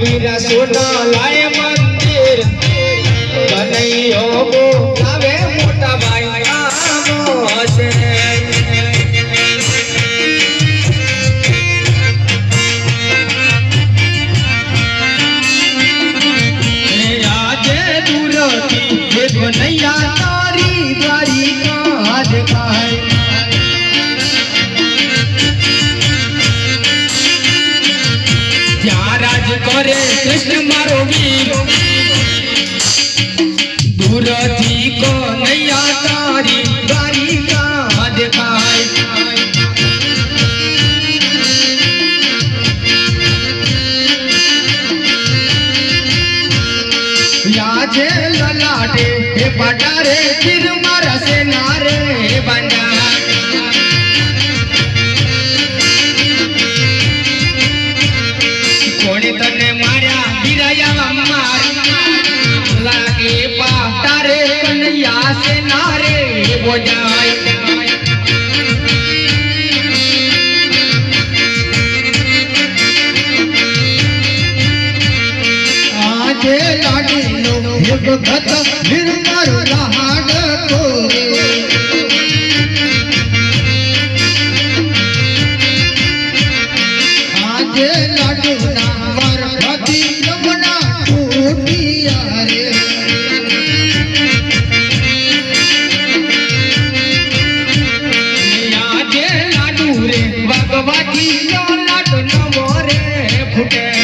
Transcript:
વીરા સોના લાય મંદિર કનૈયો બોલાવે મોટા ભાઈ આવો હશે આજે દૂરથી એ કનૈયા તારી દ્વારિકા દેખાય करे कृष्ण मारो वीर दूरथी को नैया तारी द्वारिका देखाय याजे ललाटे हे बटारे फिर मारा से नारे बंदा तने मार्या गिराया लागे पाटारे कन्हैया से नारे बोजाय आजे लाडी नो भगत निर्मल लाड को आजे लाडू भगवती लाड नमो रे फुटे